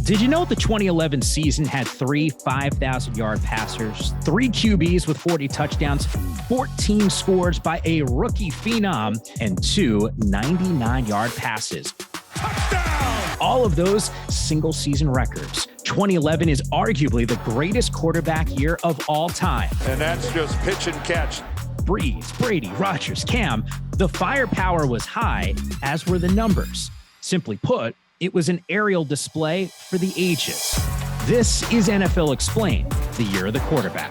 Did you know the 2011 season had 3 5,000-yard passers, 3 QBs with 40 touchdowns, 14 scores by a rookie phenom, and 2 99-yard passes? Touchdown! All of those single-season records. 2011 is arguably the greatest quarterback year of all time. And that's just pitch and catch. Brees, Brady, Rodgers, Cam. The firepower was high, as were the numbers. Simply put, it was an aerial display for the ages. This is NFL Explained, the year of the quarterback.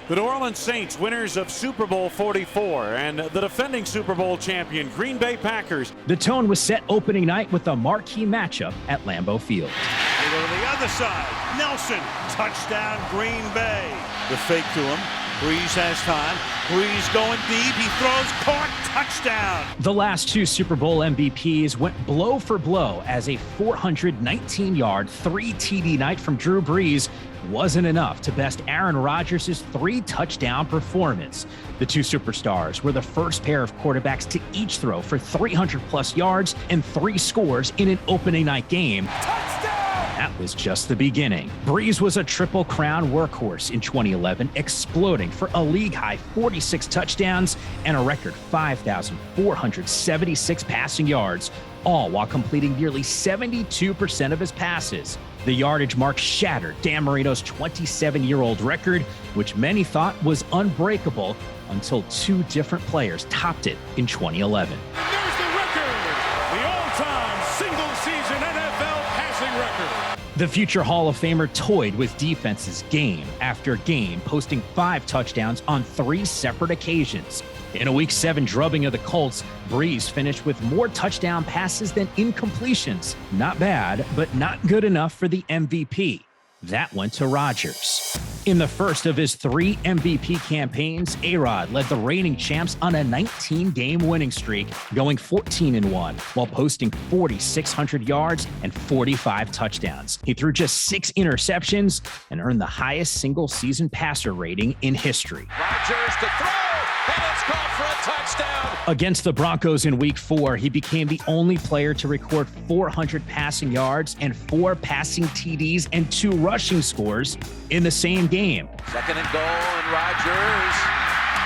The New Orleans Saints, winners of Super Bowl 44, and the defending Super Bowl champion Green Bay Packers. The tone was set opening night with a marquee matchup at Lambeau Field. They go to the other side. Nelson, touchdown Green Bay. The fake to him. Brees has time. Brees going deep. He throws, caught, touchdown. The last 2 Super Bowl MVPs went blow for blow as a 419-yard, 3 TD night from Drew Brees wasn't enough to best Aaron Rodgers' 3-touchdown performance. The 2 superstars were the first pair of quarterbacks to each throw for 300-plus yards and 3 scores in an opening night game. Touchdown! That was just the beginning. Brees was a Triple Crown workhorse in 2011, exploding for a league-high 46 touchdowns and a record 5,476 passing yards, all while completing nearly 72% of his passes. The yardage mark shattered Dan Marino's 27-year-old record, which many thought was unbreakable until 2 different players topped it in 2011. There's the record, the all-time single-season NFL passing record. The future Hall of Famer toyed with defenses game after game, posting 5 touchdowns on 3 separate occasions. In a Week 7 drubbing of the Colts, Brees finished with more touchdown passes than incompletions. Not bad, but not good enough for the MVP. That went to Rodgers. In the first of his 3 MVP campaigns, A-Rod led the reigning champs on a 19-game winning streak, going 14-1, while posting 4,600 yards and 45 touchdowns. He threw just 6 interceptions and earned the highest single-season passer rating in history. Rodgers to throw, and it's caught for a touchdown. Against the Broncos in Week 4, he became the only player to record 400 passing yards and 4 passing TDs and 2 rushing scores in the same game. Second and goal, and Rodgers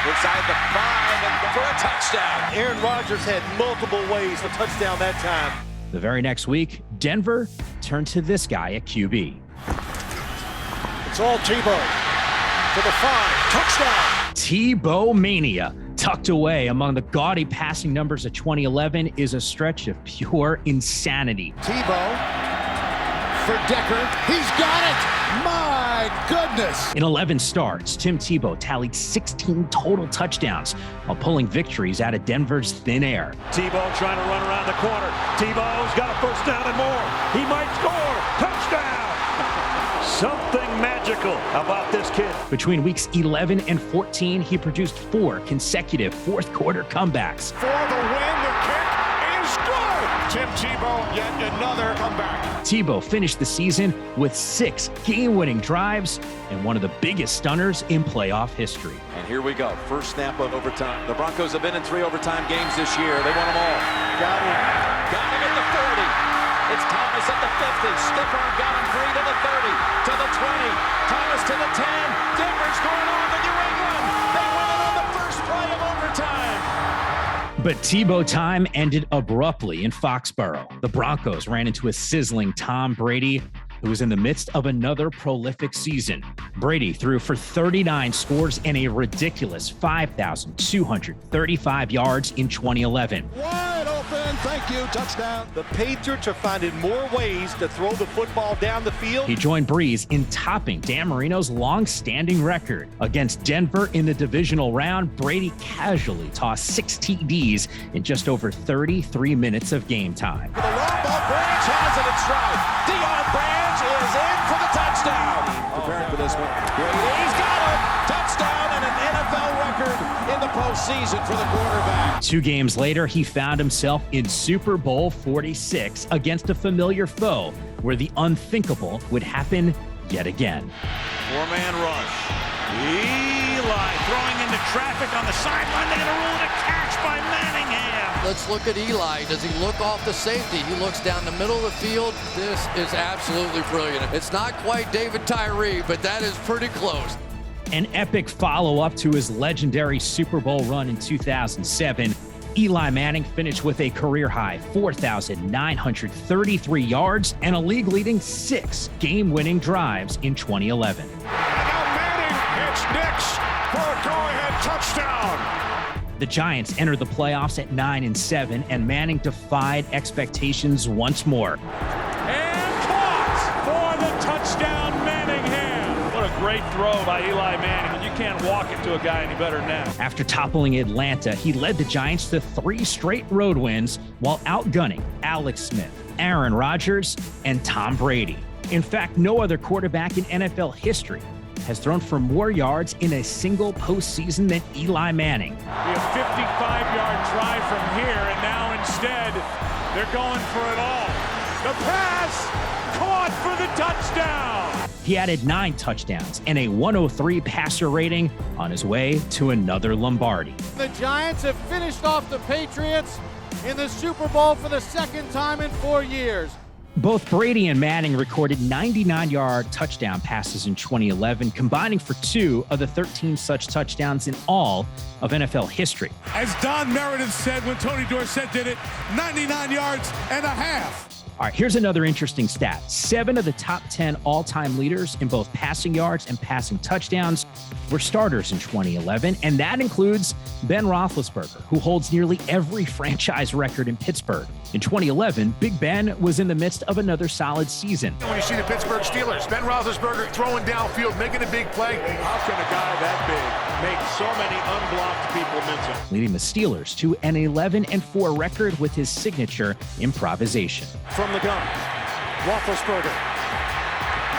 inside the 5 and for a touchdown. Aaron Rodgers had multiple ways to touchdown that time. The very next week, Denver turned to this guy at QB. It's all Tebow to the 5, touchdown. Tebow mania. Tucked away among the gaudy passing numbers of 2011 is a stretch of pure insanity. Tebow for Decker. He's got it. My goodness. In 11 starts, Tim Tebow tallied 16 total touchdowns while pulling victories out of Denver's thin air. Tebow trying to run around the corner. Tebow's got a first down and more. He might score. Touchdown. Something magical about this kid. Between weeks 11 and 14, he produced 4 consecutive fourth-quarter comebacks. For the win, the kick is good. Tim Tebow, yet another comeback. Tebow finished the season with 6 game-winning drives and one of the biggest stunners in playoff history. And here we go. First snap of overtime. The Broncos have been in 3 overtime games this year. They won them all. Got him at the 40. It's Thomas at the 50. Skipper got him 3 to the 30, to the 20. Thomas to the 10. Denver's going on to New England. They win it on the first play of overtime. But Tebow time ended abruptly in Foxborough. The Broncos ran into a sizzling Tom Brady, who was in the midst of another prolific season. Brady threw for 39 scores and a ridiculous 5,235 yards in 2011. Wide open, thank you, touchdown. The Patriots are finding more ways to throw the football down the field. He joined Brees in topping Dan Marino's long-standing record. Against Denver in the divisional round, Brady casually tossed 6 TDs in just over 33 minutes of game time. The long ball, Branch has it in stride. Deion Branch is in for the touchdown. Preparing for this one. Brady's got it. Touchdown and an NFL record in the postseason for the quarterback. 2 games later, he found himself in Super Bowl 46 against a familiar foe, where the unthinkable would happen yet again. 4-man rush. Eli throwing into traffic on the sideline. They had a rule to catch by Manningham. The let's look at Eli. Does he look off the safety? He looks down the middle of the field. This is absolutely brilliant. It's not quite David Tyree, but that is pretty close. An epic follow-up to his legendary Super Bowl run in 2007. Eli Manning finished with a career-high 4,933 yards and a league-leading 6 game-winning drives in 2011. And now Manning hits Nix for a go-ahead touchdown. The Giants entered the playoffs at 9-7, and Manning defied expectations once more. And caught for the touchdown, Manningham. What a great throw by Eli Manning. You can't walk it to a guy any better than that. After toppling Atlanta, he led the Giants to 3 straight road wins while outgunning Alex Smith, Aaron Rodgers, and Tom Brady. In fact, no other quarterback in NFL history has thrown for more yards in a single postseason than Eli Manning. We have 55-yard drive from here, and now instead, they're going for it all. The pass, caught for the touchdown. He added 9 touchdowns and a 103 passer rating on his way to another Lombardi. The Giants have finished off the Patriots in the Super Bowl for the second time in 4 years. Both Brady and Manning recorded 99-yard touchdown passes in 2011, combining for 2 of the 13 such touchdowns in all of NFL history. As Don Meredith said when Tony Dorsett did it, 99 yards and a half. All right, here's another interesting stat. 7 of the top 10 all-time leaders in both passing yards and passing touchdowns were starters in 2011, and that includes Ben Roethlisberger, who holds nearly every franchise record in Pittsburgh. In 2011, Big Ben was in the midst of another solid season. When you see the Pittsburgh Steelers, Ben Roethlisberger throwing downfield, making a big play. How can a guy that big make so many unblocked people miss him? Leading the Steelers to an 11-4 record with his signature improvisation. From the gun, Roethlisberger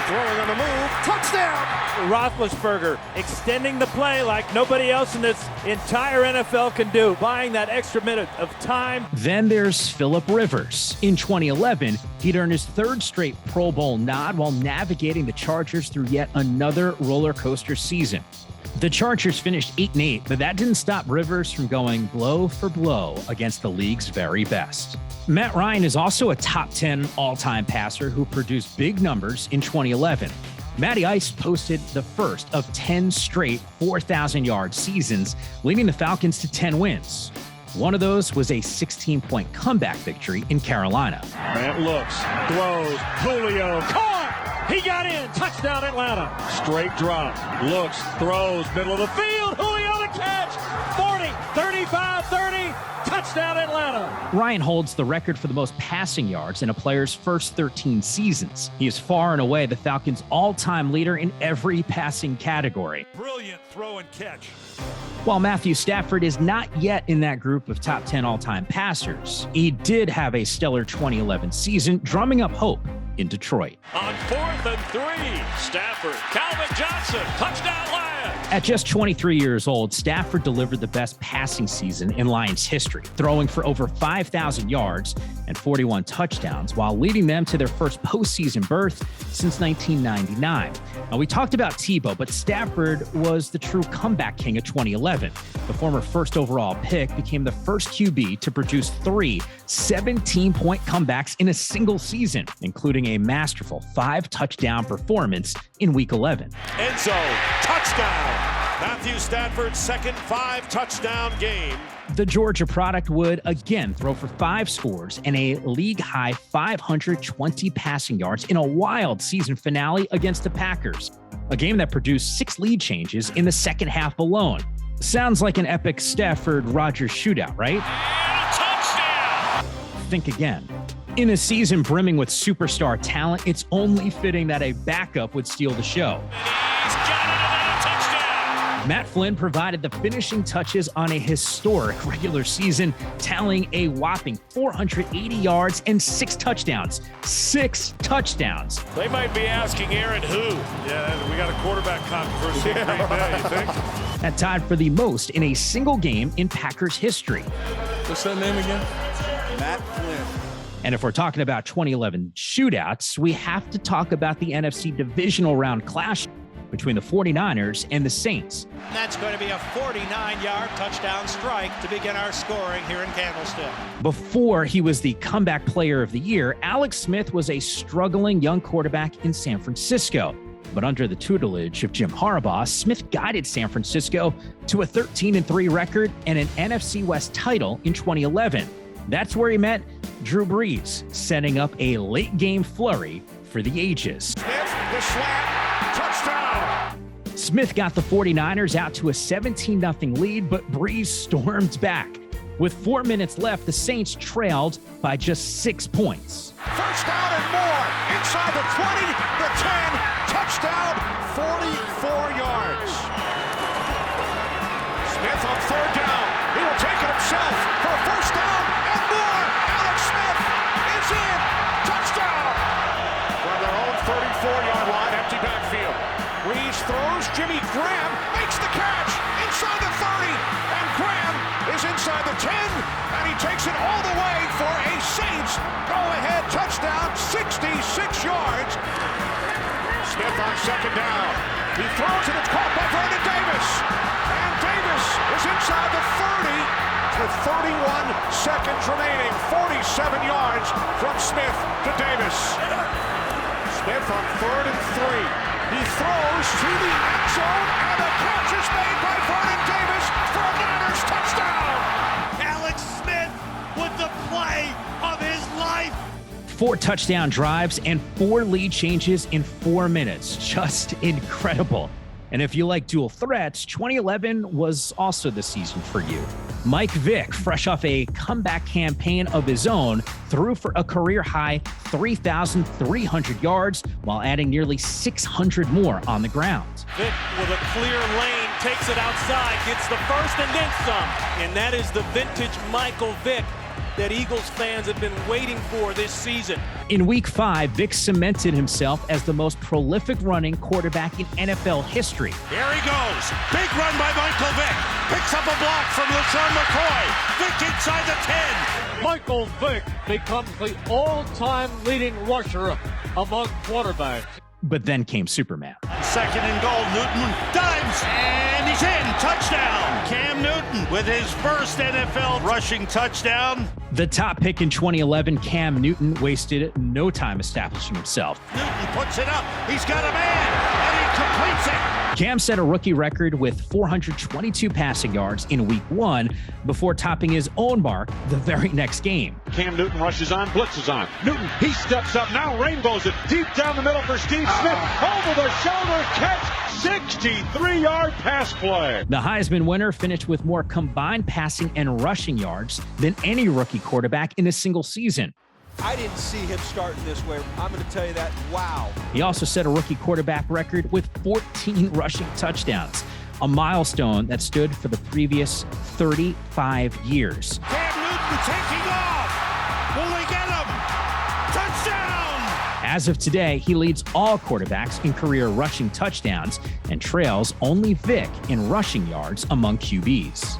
throwing on the move, touchdown! Roethlisberger extending the play like nobody else in this entire NFL can do, buying that extra minute of time. Then there's Phillip Rivers. In 2011, he'd earned his 3rd straight Pro Bowl nod while navigating the Chargers through yet another roller coaster season. The Chargers finished 8-8, but that didn't stop Rivers from going blow for blow against the league's very best. Matt Ryan is also a top 10 all-time passer who produced big numbers in 2011. Matty Ice posted the first of 10 straight 4,000-yard seasons, leading the Falcons to 10 wins. One of those was a 16-point comeback victory in Carolina. Grant looks, throws, Julio, caught! He got in, touchdown Atlanta. Straight drop, looks, throws, middle of the field, Julio the catch! 40, 35, 30, touchdown Atlanta. Ryan holds the record for the most passing yards in a player's first 13 seasons. He is far and away the Falcons' all-time leader in every passing category. Brilliant throw and catch. While Matthew Stafford is not yet in that group of top 10 all-time passers, he did have a stellar 2011 season, drumming up hope in Detroit. On 4th and 3, Stafford, Calvin Johnson, touchdown Lions. At just 23 years old, Stafford delivered the best passing season in Lions history, throwing for over 5,000 yards and 41 touchdowns while leading them to their first postseason berth since 1999. Now, we talked about Tebow, but Stafford was the true comeback king of 2011. The former first overall pick became the first QB to produce 3 17-point comebacks in a single season, including a masterful 5-touchdown performance in Week 11. End zone, touchdown! Matthew Stafford's second 5-touchdown game. The Georgia product would again throw for 5 scores and a league-high 520 passing yards in a wild season finale against the Packers, a game that produced 6 lead changes in the second half alone. Sounds like an epic Stafford-Rodgers shootout, right? And a touchdown! Think again. In a season brimming with superstar talent, it's only fitting that a backup would steal the show. He's got it, another touchdown! Matt Flynn provided the finishing touches on a historic regular season, tallying a whopping 480 yards and 6 touchdowns. 6 touchdowns. They might be asking Aaron who. Yeah, we got a quarterback controversy in Green Bay, you think? That tied for the most in a single game in Packers history. What's that name again? Matt Flynn. And if we're talking about 2011 shootouts, we have to talk about the NFC divisional round clash between the 49ers and the Saints. That's going to be a 49-yard touchdown strike to begin our scoring here in Candlestick. Before he was the comeback player of the year, Alex Smith was a struggling young quarterback in San Francisco. But under the tutelage of Jim Harbaugh, Smith guided San Francisco to a 13-3 record and an NFC West title in 2011. That's where he met Drew Brees, setting up a late-game flurry for the ages. Smith, the slant, touchdown. Smith got the 49ers out to a 17-0 lead, but Brees stormed back. With 4 minutes left, the Saints trailed by just 6 points. First down and more. Inside the 20, the 10, touchdown, 44 yards. Smith on third down. He will take it himself for a first down and more. Alex Smith is in. Touchdown. From their own 34-yard line, empty backfield. Brees throws. Jimmy Graham makes the catch inside the 30. And Graham is inside the 10. And he takes it all the way for a Saints go-ahead touchdown, 66 yards. Smith on second down. He throws it. It's caught by Vernon Davis. And Davis is inside the 30 with 31 seconds remaining. 47 yards from Smith to Davis. Smith on 3rd and 3. He throws to the end zone, and the catch is made by Vernon Davis for a Niners touchdown. Alex Smith with the play of his life. 4 touchdown drives and 4 lead changes in 4 minutes. Just incredible. And if you like dual threats, 2011 was also the season for you. Mike Vick, fresh off a comeback campaign of his own, threw for a career-high 3,300 yards while adding nearly 600 more on the ground. Vick with a clear lane, takes it outside, gets the first and then some. And that is the vintage Michael Vick that Eagles fans have been waiting for this season. In Week 5, Vick cemented himself as the most prolific running quarterback in NFL history. Here he goes. Big run by Michael Vick. Picks up a block from LaShawn McCoy. Vick inside the 10. Michael Vick becomes the all-time leading rusher among quarterbacks. But then came Superman. Second and goal. Newton dives, and he's in. Touchdown. Cam Newton with his first NFL rushing touchdown. The top pick in 2011, Cam Newton, wasted no time establishing himself. Newton puts it up. He's got a man, and he completes it. Cam set a rookie record with 422 passing yards in Week 1 before topping his own mark the very next game. Cam Newton rushes on, blitzes on. Newton, he steps up now, rainbows it deep down the middle for Steve Smith. Over the shoulder catch, 63-yard pass play. The Heisman winner finished with more combined passing and rushing yards than any rookie quarterback in a single season. I didn't see him starting this way. I'm going to tell you that. Wow. He also set a rookie quarterback record with 14 rushing touchdowns, a milestone that stood for the previous 35 years. Cam Newton taking off. Will they get him? Touchdown! As of today, he leads all quarterbacks in career rushing touchdowns and trails only Vick in rushing yards among QBs.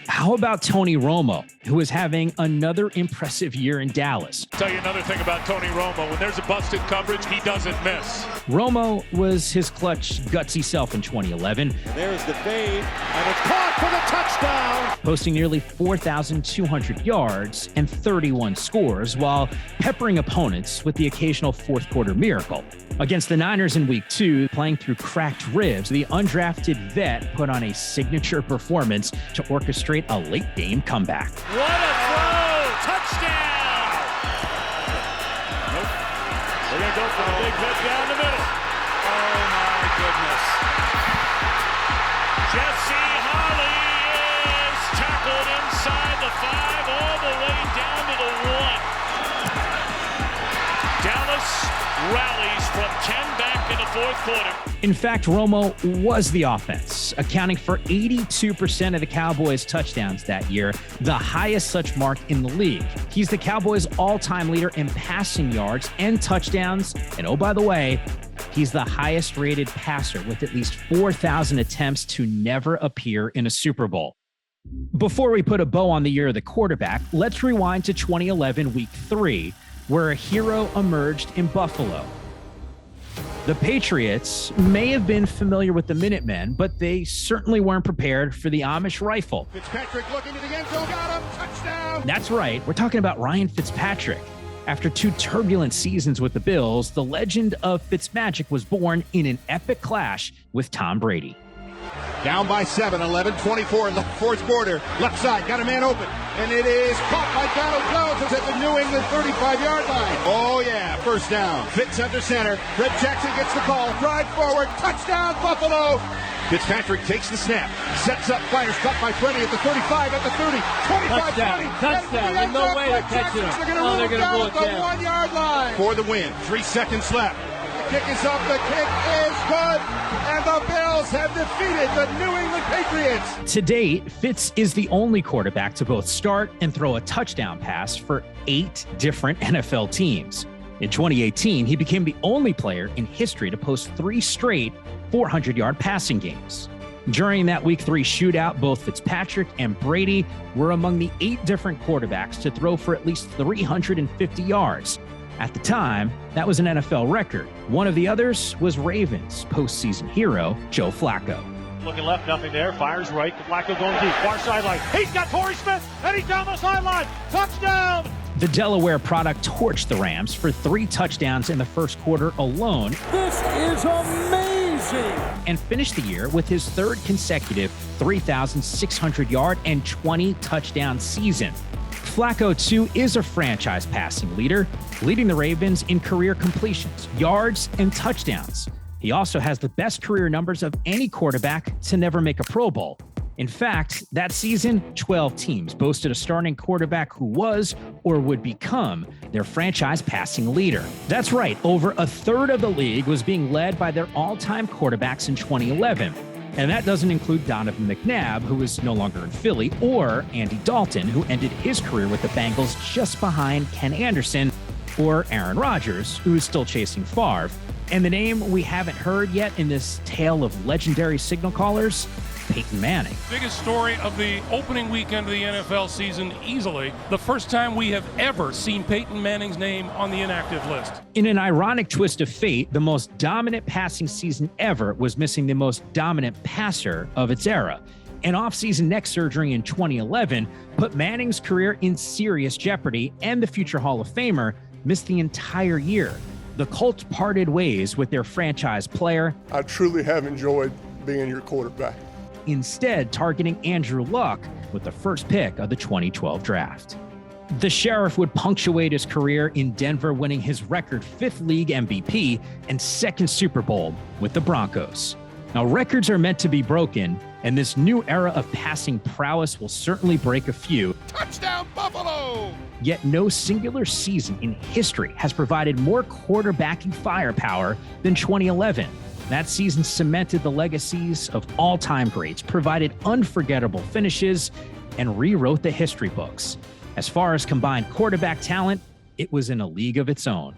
How about Tony Romo, who is having another impressive year in Dallas? Tell you another thing about Tony Romo. When there's a busted coverage, he doesn't miss. Romo was his clutch, gutsy self in 2011. And there's the fade, and it's caught for the touchdown. Posting nearly 4,200 yards and 31 scores while peppering opponents with the occasional fourth quarter miracle. Against the Niners in Week 2, playing through cracked ribs, the undrafted vet put on a signature performance to orchestrate a late-game comeback. What a throw! Touchdown! Nope. They're going to go for the big vet down the middle. Oh, my goodness. Jesse Holly is tackled inside the 5 all the way down to the 1. Dallas rallies from 10 back in the fourth quarter. In fact, Romo was the offense, accounting for 82% of the Cowboys' touchdowns that year, the highest such mark in the league. He's the Cowboys' all-time leader in passing yards and touchdowns. And oh, by the way, he's the highest-rated passer with at least 4,000 attempts to never appear in a Super Bowl. Before we put a bow on the year of the quarterback, let's rewind to 2011 Week 3, where a hero emerged in Buffalo. The Patriots may have been familiar with the Minutemen, but they certainly weren't prepared for the Amish rifle. Fitzpatrick looking to the end zone, got him, touchdown! That's right, we're talking about Ryan Fitzpatrick. After 2 turbulent seasons with the Bills, the legend of Fitzmagic was born in an epic clash with Tom Brady. Down by 7, 11-24 in the fourth quarter. Left side, got a man open. And it is caught by Donald Jones. It's at the New England 35-yard line. Oh, yeah, first down. Fitz under center. Fred Jackson gets the call. Drive forward. Touchdown, Buffalo. Fitzpatrick takes the snap. Sets up, fires, caught by Freddie at the 35, at the 30. 25, 20. Touchdown. There's no way to catch him. They're going to rule down at the 1-yard line. For the win. 3 seconds left. The kick is up. The kick is good. And the Bills have defeated the New England Patriots. To date, Fitz is the only quarterback to both start and throw a touchdown pass for 8 different NFL teams. In 2018, he became the only player in history to post 3 straight 400-yard passing games. During that Week 3 shootout, both Fitzpatrick and Brady were among the 8 different quarterbacks to throw for at least 350 yards. At the time, that was an NFL record. One of the others was Ravens postseason hero Joe Flacco. Looking left, nothing there. Fires right. Flacco going deep. Far sideline. He's got Torrey Smith, and he's down the sideline. Touchdown! The Delaware product torched the Rams for 3 touchdowns in the first quarter alone. This is amazing! And finished the year with his 3rd consecutive 3,600-yard and 20-touchdown season. Flacco, too, is a franchise passing leader, leading the Ravens in career completions, yards, and touchdowns. He also has the best career numbers of any quarterback to never make a Pro Bowl. In fact, that season, 12 teams boasted a starting quarterback who was or would become their franchise passing leader. That's right, over a third of the league was being led by their all-time quarterbacks in 2011. And that doesn't include Donovan McNabb, who is no longer in Philly, or Andy Dalton, who ended his career with the Bengals just behind Ken Anderson, or Aaron Rodgers, who is still chasing Favre. And the name we haven't heard yet in this tale of legendary signal callers, Peyton Manning. Biggest story of the opening weekend of the NFL season, easily. The first time we have ever seen Peyton Manning's name on the inactive list. In an ironic twist of fate, the most dominant passing season ever was missing the most dominant passer of its era. An off-season neck surgery in 2011 put Manning's career in serious jeopardy, and the future Hall of Famer missed the entire year. The Colts parted ways with their franchise player. I truly have enjoyed being your quarterback. Instead targeting Andrew Luck with the first pick of the 2012 draft. The Sheriff would punctuate his career in Denver, winning his record 5th league MVP and 2nd Super Bowl with the Broncos. Now, records are meant to be broken, and this new era of passing prowess will certainly break a few. Touchdown, Buffalo! Yet no singular season in history has provided more quarterbacking firepower than 2011. That season cemented the legacies of all-time greats, provided unforgettable finishes, and rewrote the history books. As far as combined quarterback talent, it was in a league of its own.